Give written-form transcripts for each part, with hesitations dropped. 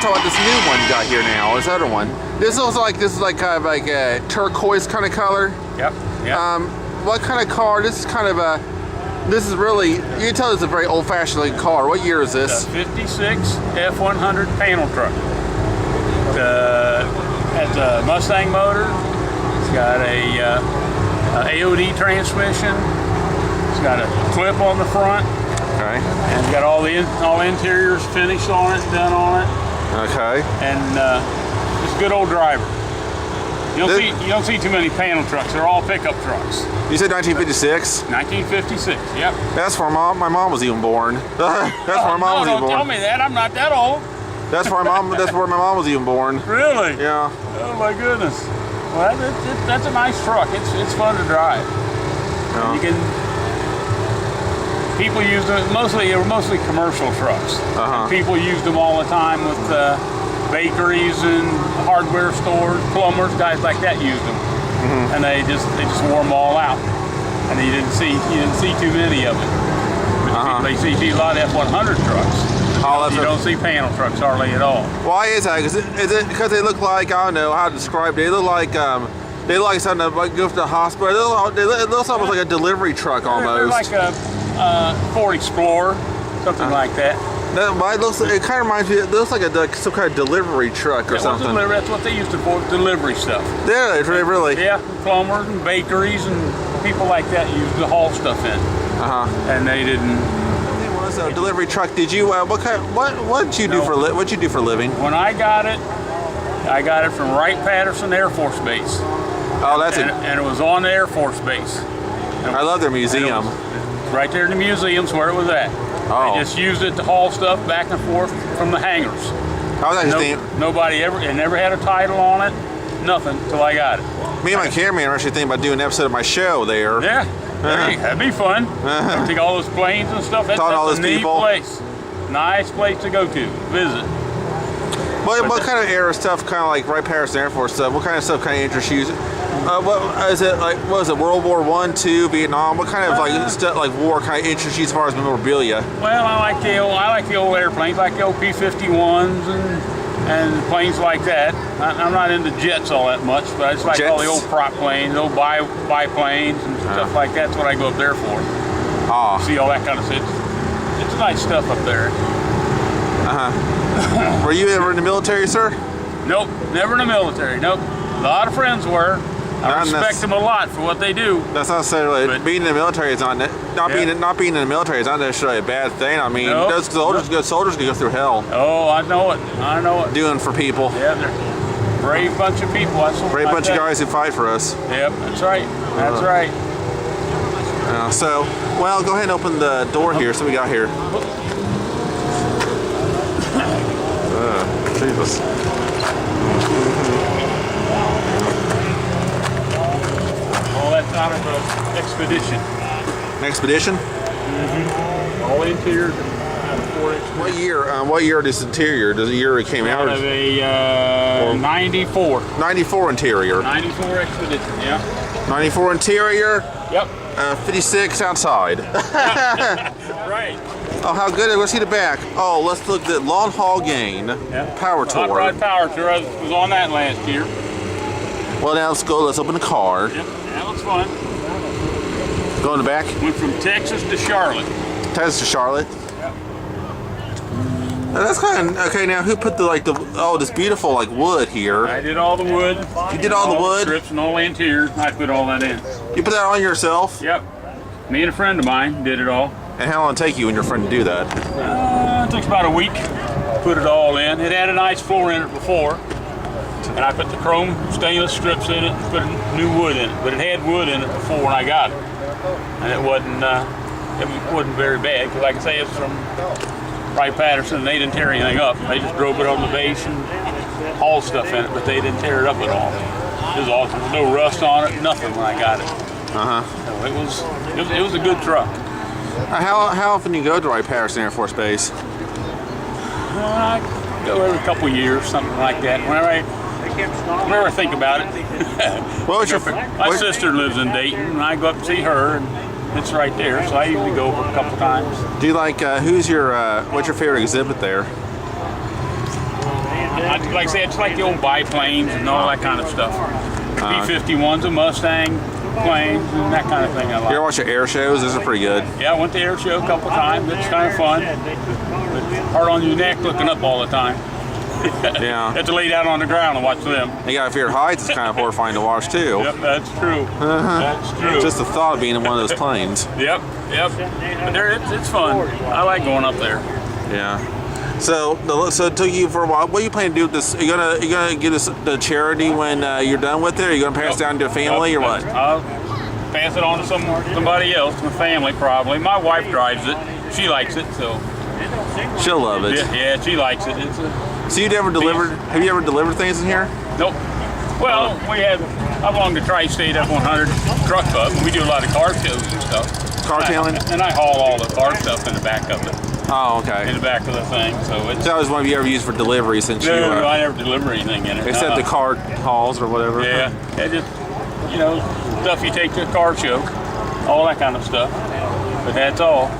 talk about this new one you got here now. This other one. This is like kind of like a turquoise kind of color. Yep. What kind of car? This is kind of a. This is really. You can tell it's a very old-fashioned looking car. What year is this? The 56 F100 panel truck. Has a Mustang motor. It's got a AOD transmission. It's got a clip on the front. Okay. And it's got all interiors finished on it, done on it. Okay. And it's a good old driver. You don't see too many panel trucks. They're all pickup trucks. You said 1956? 1956. Yep. That's where my mom was even born. That's where my mom was even born. Don't tell me that. I'm not that old. That's where my mom was even born. Really? Yeah. Oh my goodness. Well, that's a nice truck. It's fun to drive. Yeah. You can. People use them mostly commercial trucks. And people use them all the time with bakeries and hardware stores, plumbers, guys like that use them, and they just wore them all out. And you didn't see too many of them. But you see a lot of F100 trucks. You don't see panel trucks hardly at all. Why is that? Is it because they look like, I don't know how to describe it. They look like something that might go to the hospital. It looks almost like a delivery truck almost. They're like a Ford Explorer, something like that. It kind of reminds me. It looks like some kind of delivery truck or something. That's what they used to for delivery stuff. Yeah, really. Yeah, plumbers and bakeries and people like that used to haul stuff in. And they didn't. So delivery truck. Did you what did you do for what'd you do for a living? When I got it from Wright-Patterson Air Force Base. Oh, and it was on the Air Force Base. I love their museum. Right there in the museum's where it was at. Oh. They just used it to haul stuff back and forth from the hangars. It never had a title on it, nothing, till I got it. Me and my cameraman are actually thinking about doing an episode of my show there. Yeah, that'd be fun. Take all those planes and stuff. That's a neat place. Nice place to go to, visit. What kind of era stuff, kind of like Wright-Patterson Air Force stuff, what kind of stuff kind of interests you? What is it like? What was it? World War I, II, Vietnam? What kind of stuff like war kind of interests you as far as memorabilia? Well, I like the old airplanes, like the old P-51s and planes like that. I'm not into jets all that much, but I just like all the old prop planes, old biplanes and stuff like that. That's what I go up there for. See all that kind of stuff. It's nice stuff up there. Were you ever in the military, sir? Nope, never in the military. Nope. A lot of friends were. I respect them a lot for what they do. That's not necessarily being in the military is not being in the military is not necessarily a bad thing. I mean, those soldiers can go through hell. Oh, I know it. Doing for people. Yeah, they're a brave bunch of people. Brave bunch of guys who fight for us. Yep, that's right. That's right. Well, go ahead and open the door here. So we got here. Jesus. All that's out of an expedition. An expedition? All interiors and 4-inch. What year this interior? Does the year it came out? Out of a 94. 94 interior. 94 expedition, yeah. 94 interior. Yep. 56 outside. Right. Oh, how good! Let's see the back. Oh, let's look at the long haul gain. Power tour. Hot rod power tour. I was on that last year. Well, now let's go. Let's open the car. Yep, that was fun. Go in the back. Went from Texas to Charlotte. Texas to Charlotte. Yep. That's kind of okay. Now, who put this beautiful wood here? I did all the wood. You did all the wood? Strips and all the interiors. I put all that in. You put that on yourself? Yep. Me and a friend of mine did it all. And how long did it take you and your friend to do that? It took about a week. Put it all in. It had a nice floor in it before. And I put the chrome stainless strips in it and put new wood in it. But it had wood in it before when I got it. And it wasn't very bad. Because like I say, it's from Wright-Patterson and they didn't tear anything up. They just drove it on the base and hauled stuff in it, but they didn't tear it up at all. It was awesome. There was no rust on it, nothing when I got it. So it was a good truck. How often do you go to Wright-Patterson Air Force Base? I go every couple of years, something like that. Whenever I think about it. My sister lives in Dayton, and I go up and see her, and it's right there, so I usually go over a couple times. Do you like, what's your favorite exhibit there? Like I said, it's like the old biplanes and all that kind of stuff. B-51's a Mustang planes and that kind of thing I like. You ever watch the air shows? Those are pretty good. Yeah, I went to the air show a couple times. It's kind of fun. But hard on your neck looking up all the time. Yeah. You have to lay down on the ground and watch them. You got to fear heights. It's kind of horrifying to watch too. Yep, that's true. That's true. Just the thought of being in one of those planes. Yep. But it's fun. I like going up there. Yeah. So it took you for a while. What are you planning to do with this? Are you gonna give this to charity when you're done with it? Are you gonna pass it down to a family or what? I'll pass it on to somebody else, my family probably. My wife drives it. She likes it, so she'll love it. Yeah, she likes it. So you ever delivered? Have you ever delivered things in here? Nope. Well, I belong to Tri-State F100 Truck Club. We do a lot of car shows and stuff. Cartailing? And I haul all the car stuff in the back of it. Oh, okay. In the back of the thing, so it's. So that was one you ever used for delivery since No, you. I never deliver anything in it. Except the car hauls or whatever. Yeah, just stuff you take to a car show, all that kind of stuff. But that's all.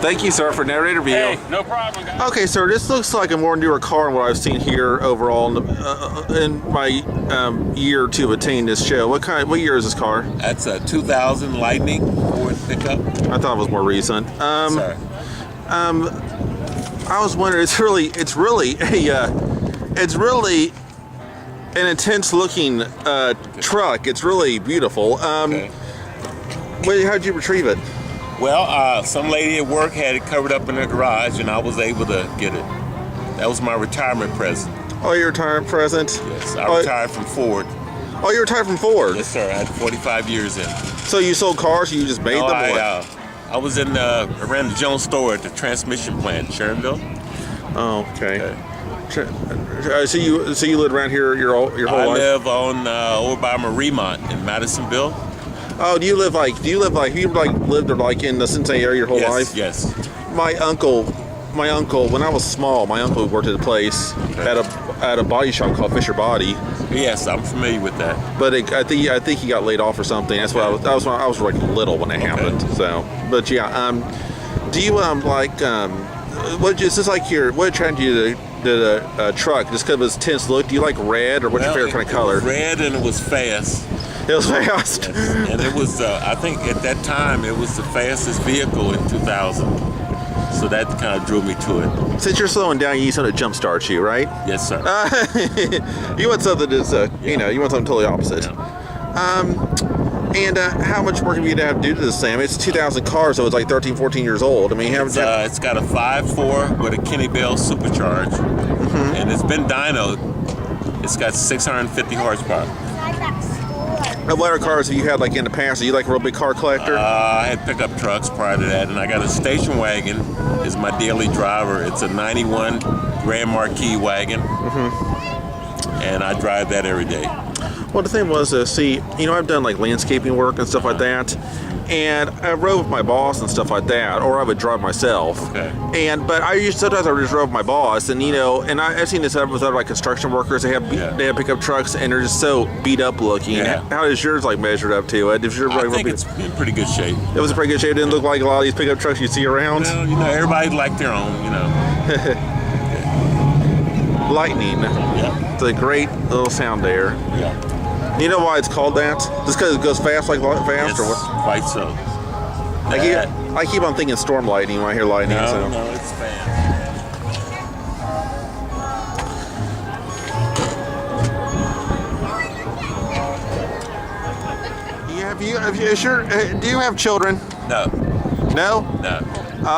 Thank you, sir, for that interview. Hey, no problem, guys. Okay, sir, this looks like a more newer car than what I've seen here overall in my year or two of attaining this show. What year is this car? That's a 2000 Lightning Ford pickup. I thought it was more recent. Sorry. I was wondering. It's really an intense looking truck. It's really beautiful. Okay. How'd you retrieve it? Well, some lady at work had it covered up in her garage, and I was able to get it. That was my retirement present. Oh, your retirement present? Yes, I retired from Ford. Oh, you retired from Ford? Yes, sir. I had 45 years in. So you sold cars, or you just made them? I was I ran the Jones store at the transmission plant in Sharonville. Oh, okay. So you lived around here your whole life? I live on over by Mariemont in Madisonville. Oh, you lived in the Cincinnati area your whole life? Yes. My uncle, when I was small, my uncle worked at a place at a body shop called Fisher Body. Yes, I'm familiar with that. But I think he got laid off or something. That's what I was like little when it happened. So, but yeah, do you what attracted you to the truck? Just because of its intense look? Do you like red, or what's your favorite kind of color? It was red and it was fast. It was fast. Yes. And it was, I think at that time, it was the fastest vehicle in 2000. So that kind of drew me to it. Since you're slowing down, you need something to jumpstart you, right? Yes, sir. You want something that's, you want something totally opposite. Yeah. And how much work have you have to do to this thing? I mean, it's a 2000 car, so it's like 13, 14 years old. I mean, it's got a 5.4 with a Kenny Bell supercharge. Mm-hmm. And it's been dynoed. It's got 650 horsepower. What other cars have you had like in the past? Are you like a real big car collector? I had pickup trucks prior to that, and I got a station wagon is my daily driver. It's a 91 Grand Marquis wagon, and I drive that every day. Well, the thing was, I've done like landscaping work and stuff like that, and I rode with my boss and stuff like that, or I would drive myself. Okay. But sometimes I just drove with my boss, and I've seen this with other like construction workers. They have pickup trucks, and they're just so beat up looking. Yeah. How is yours like measured up to it? I think it's in pretty good shape. It was in pretty good shape. It didn't look like a lot of these pickup trucks you see around. Well, everybody like their own, Lightning. Yeah. It's a great little sound there. Yeah. You know why it's called that? Just because it goes fast, or what? Yes, quite so. I keep on thinking storm lightning when I hear lightning. No, it's fast. Do you have children? No. No? No.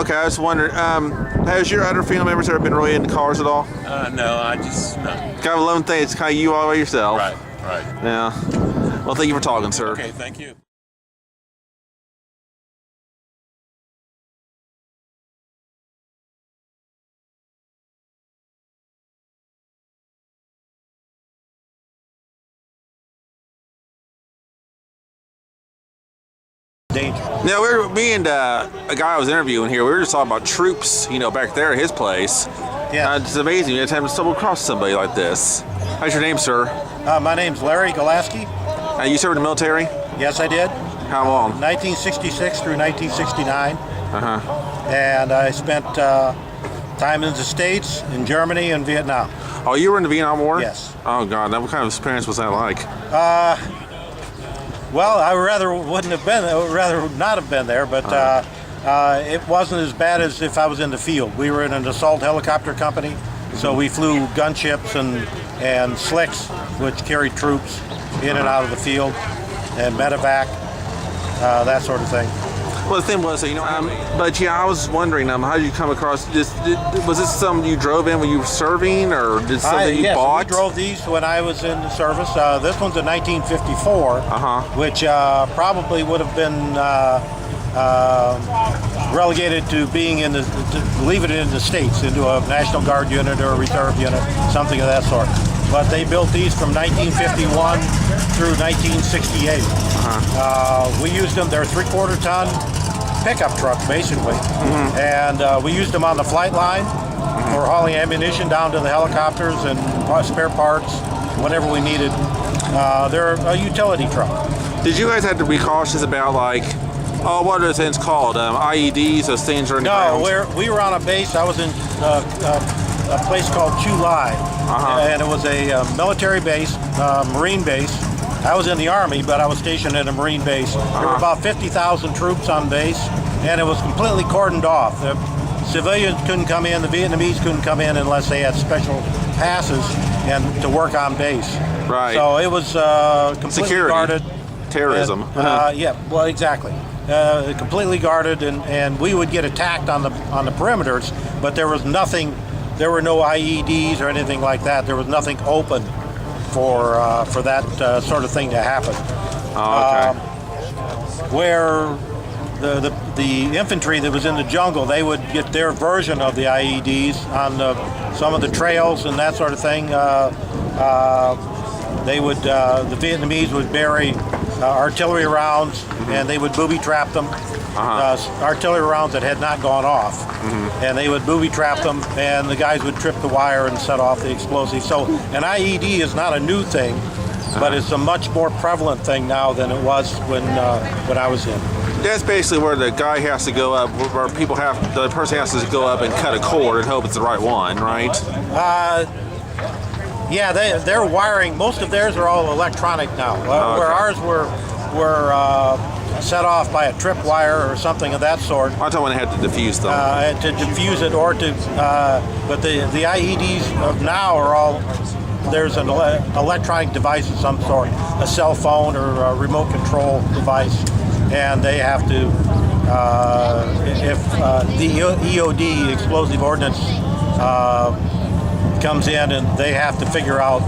Okay, I was wondering, has your other family members ever been really into cars at all? No, I just, no. Kind of a lone thing, it's kind of you all by yourself. Right. Yeah. Well, thank you for talking, sir. Okay, thank you. Now, me and a guy I was interviewing here, we were just talking about troops, back there at his place. Yeah. It's amazing every time you stumble across somebody like this. How's your name, sir? My name's Larry Golaski. You served in the military? Yes, I did. How long? 1966 through 1969. Uh-huh. And I spent Time in the States, in Germany, and Vietnam. Oh, you were in the Vietnam War? Yes. Oh God, what kind of experience was that like? Well, I rather wouldn't have been. I would rather not have been there, but it wasn't as bad as if I was in the field. We were in an assault helicopter company, so we flew gunships and slicks, which carried troops in and out of the field, and medevac, that sort of thing. Well, the thing was, but yeah, I was wondering, how did you come across this? Was this something you drove in when you were serving, or did something you yes, bought? we drove these when I was in the service. This one's a 1954, which probably would have been relegated to being to leave it in the States, into a National Guard unit or a reserve unit, something of that sort. But they built these from 1951 through 1968. We used them, they're 3/4 ton pickup trucks, basically. And we used them on the flight line for hauling ammunition down to the helicopters and spare parts, whatever we needed. They're a utility truck. Did you guys have to be cautious about, like, what are those things called? IEDs, those things are in the ground? No, we were on a base. I was in a place called Chu Lai, and it was a military base, Marine base. I was in the Army, but I was stationed at a Marine base. There were about 50,000 troops on base, and it was completely cordoned off. The civilians couldn't come in, the Vietnamese couldn't come in unless they had special passes and to work on base. Right. So it was completely Security. guarded. Terrorism. Yeah, well, exactly. Completely guarded, and we would get attacked on the perimeters, but there was nothing. There were no IEDs or anything like that. There was nothing open for that sort of thing to happen. Oh, okay. Where the infantry that was in the jungle, they would get their version of the IEDs on some of the trails and that sort of thing. They would the Vietnamese would bury artillery rounds, and they would booby trap them. Artillery rounds that had not gone off, and they would booby trap them, and the guys would trip the wire and set off the explosive. So an IED is not a new thing, but it's a much more prevalent thing now than it was when I was in. That's basically where the guy has to go up, where the person has to go up and cut a cord and hope it's the right one, right? Yeah, they're wiring. Most of theirs are all electronic now. Where ours were set off by a tripwire or something of that sort. I thought when they had to defuse them. To defuse it, or to, but the IEDs of now are all, there's an electronic device of some sort, a cell phone or a remote control device, and they have to, if the EOD, explosive ordnance, comes in, and they have to figure out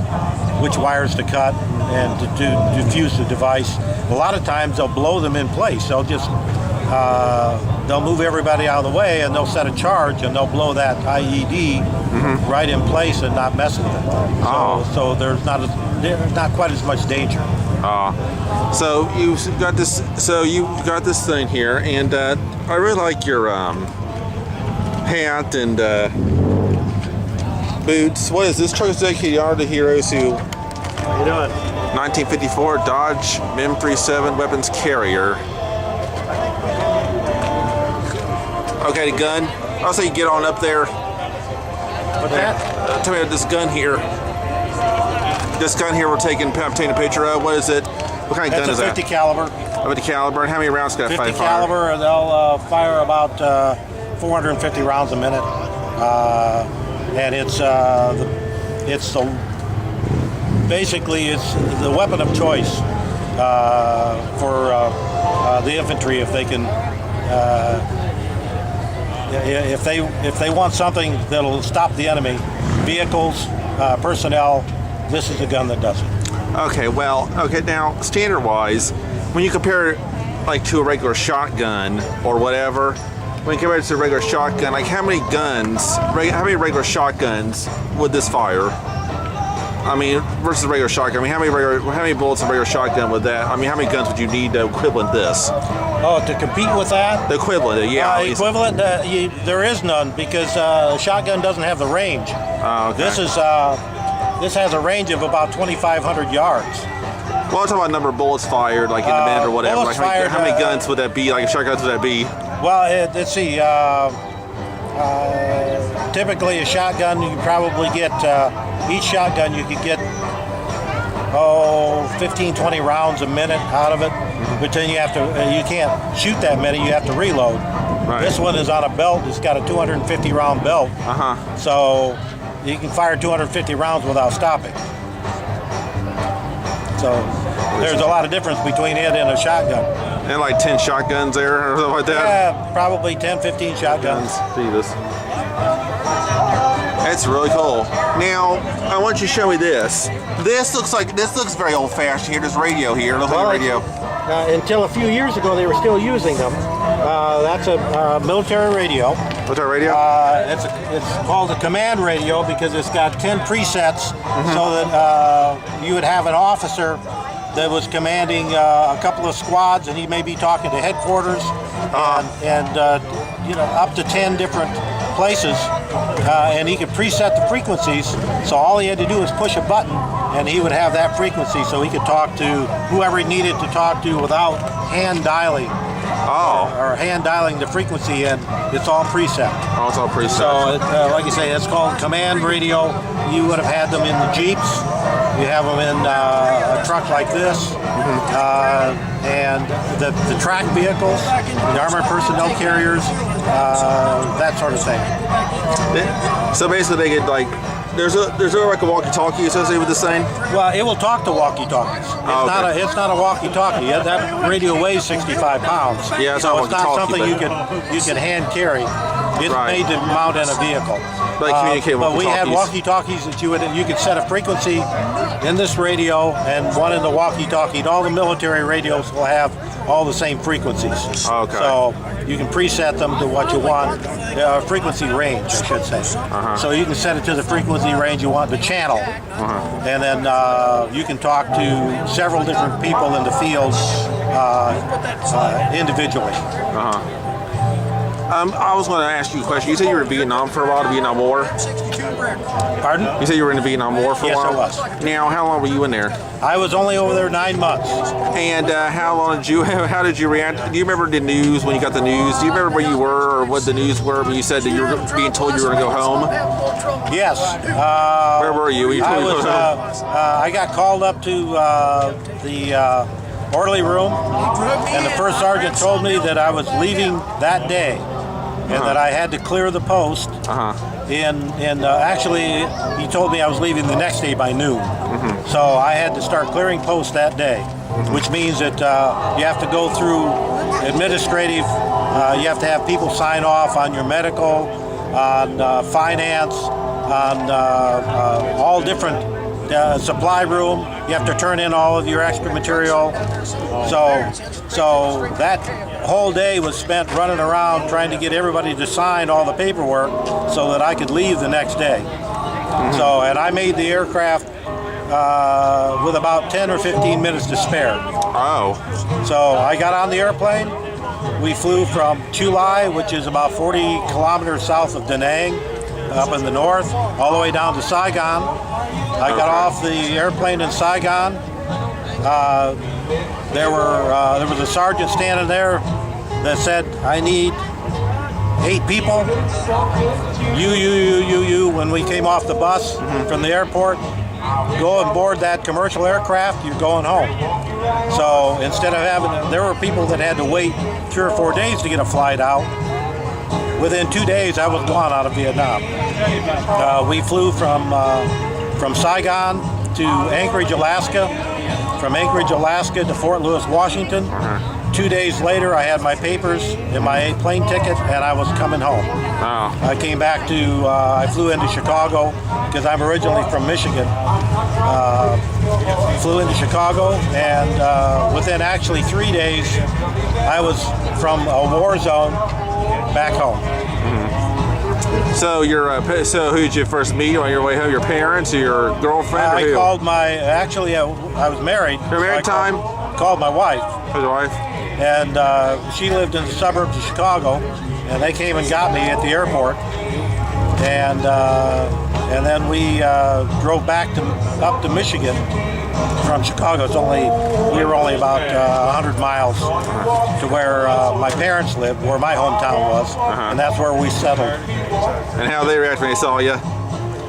which wires to cut and to defuse the device. A lot of times they'll blow them in place. They'll just they'll move everybody out of the way, and they'll set a charge, and they'll blow that IED right in place and not mess with it. So there's not quite as much danger. So you got this. So you got this thing here, and I really like your hat and boots. What is this truck? Is dedicated to the heroes who. How you doing? 1954 Dodge M37 weapons carrier. Okay, the gun. I'll say you get on up there. What's that? Tell me about this gun here. This gun here we're taking a picture of. What is it? What kind of gun is that? That's a 50 caliber. 50 caliber. And how many rounds got 50 fire? caliber. They'll fire about 450 rounds a minute, and basically it's the weapon of choice for the infantry if they can. If they want something that'll stop the enemy, vehicles, personnel, this is the gun that does it. Okay, now standard-wise, when you compare it like to a regular shotgun or whatever, when you compare it to a regular shotgun, like how many regular shotguns would this fire? I mean, versus a regular shotgun. I mean, how many bullets in a regular shotgun would that? I mean, how many guns would you need to equivalent this? Oh, to compete with that? The equivalent, yeah. Equivalent, there is none, because a shotgun doesn't have the range. Oh, okay. This has a range of about 2,500 yards. Well, I'm talking about number of bullets fired, like in a minute or whatever. Bullets Like, fired, how many guns would that be? Like shotguns would that be? Well, let's see. typically a shotgun, you probably get, each shotgun you could get, 15, 20 rounds a minute out of it. But then you have to, you can't shoot that many, you have to reload. Right. This one is on a belt, it's got a 250 round belt. So you can fire 250 rounds without stopping. So there's a lot of difference between it and a shotgun. And like 10 shotguns there or something like that? Yeah, probably 10, 15 shotguns. Jesus. That's really cool. Now, I want you to show me this. This looks very old-fashioned here. This radio here. Looks like a radio. Until a few years ago, they were still using them. That's a military radio. Military radio? It's called a command radio because it's got 10 presets, so that you would have an officer that was commanding a couple of squads, and he may be talking to headquarters and up to 10 different places, and he could preset the frequencies. So all he had to do was push a button, and he would have that frequency, so he could talk to whoever he needed to talk to without hand dialing. Or hand dialing the frequency, and it's all preset. Oh, it's all preset. So, like you say, it's called command radio. You would have had them in the Jeeps. You have them in a truck like this, and the track vehicles, the armored personnel carriers, that sort of thing. So basically, they get like. There's like a walkie-talkie associated with this thing? Well, it will talk to walkie-talkies. It's not a walkie-talkie. That radio weighs 65 pounds. Yeah, so it's not something you can hand carry. It's made to mount in a vehicle. But we had walkie-talkies that you could set a frequency in this radio and one in the walkie-talkie. And all the military radios will have all the same frequencies. Okay. So you can preset them to what you want. Frequency range, I should say. So you can set it to the frequency range you want, the channel. And then you can talk to several different people in the field individually. I was going to ask you a question. You said you were in Vietnam for a while, the Vietnam War? Pardon? You said you were in the Vietnam War for a while? Yes, I was. Now, how long were you in there? I was only over there 9 months. And how did you react? Do you remember the news when you got the news? Do you remember where you were or what the news were when you said that you were being told you were going to go home? Yes. Where were you? I got called up to the orderly room, and the first sergeant told me that I was leaving that day, and that I had to clear the post. Actually, he told me I was leaving the next day by noon. So I had to start clearing post that day, which means that you have to go through administrative. You have to have people sign off on your medical, on finance, on all different supply room. You have to turn in all of your extra material. So that whole day was spent running around trying to get everybody to sign all the paperwork so that I could leave the next day. So, and I made the aircraft with about 10 or 15 minutes to spare. So I got on the airplane. We flew from Chu Lai, which is about 40 kilometers south of Da Nang, up in the north, all the way down to Saigon. I got off the airplane in Saigon. There was a sergeant standing there that said, "I need 8 people. You." When we came off the bus from the airport, go and board that commercial aircraft. You're going home. So instead of there were people that had to wait 3 or 4 days to get a flight out. Within 2 days, I was gone out of Vietnam. We flew from Saigon to Anchorage, Alaska. From Anchorage, Alaska to Fort Lewis, Washington. 2 days later, I had my papers and my plane ticket, and I was coming home. I came back I flew into Chicago because I'm originally from Michigan. Flew into Chicago, and within actually 3 days, I was from a war zone back home. So so who did you first meet on your way home? Your parents or your girlfriend? I called actually I was married. You were married time? Called my wife. Your wife? And she lived in the suburbs of Chicago, and they came and got me at the airport. And then we drove back up to Michigan, from Chicago. We were only about 100 miles to where my parents lived, where my hometown was, and that's where we settled. And how they reacted when they saw you?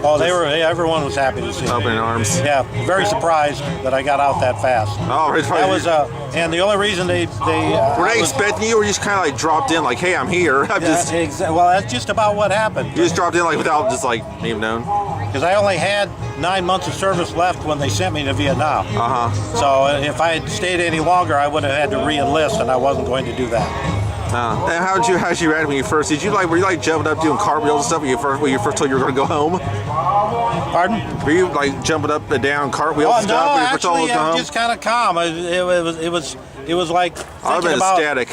Oh, everyone was happy to see me. Open arms. Yeah, very surprised that I got out that fast. Oh, it's probably, That was, and the only reason they were they expecting you, or you just kind of like dropped in, like, hey, I'm here? I'm just. Well, that's just about what happened. You just dropped in like without just like even knowing. Because I only had 9 months of service left when they sent me to Vietnam. So if I had stayed any longer, I would have had to re-enlist, and I wasn't going to do that. And how'd you react when you first? Were you like jumping up doing cartwheels and stuff when you first told you were going to go home? Pardon? Were you like jumping up and down cartwheels and no, stuff when you first told you actually, to go home? just kind of calm. It was like thinking about ecstatic.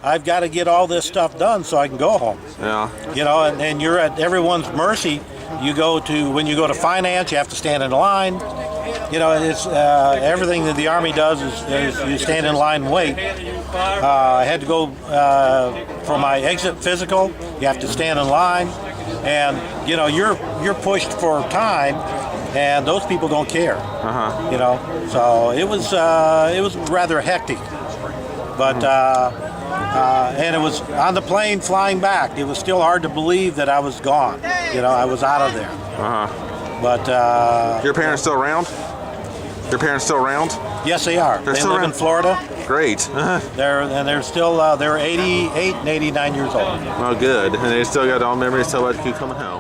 I've got to get all this stuff done so I can go home. Yeah. You know, and you're at everyone's mercy. When you go to finance, you have to stand in line. You know, it's everything that the Army does is you stand in line and wait. I had to go for my exit physical. You have to stand in line, and you know you're pushed for time, and those people don't care. You know, so it was rather hectic, but and it was on the plane flying back. It was still hard to believe that I was gone. You know, I was out of there. But your parents still around? Your parents still around? Yes, they are. They live in Florida. Great. They're still they're 88 and 89 years old. Oh, good. And they still got all memories to let you coming home.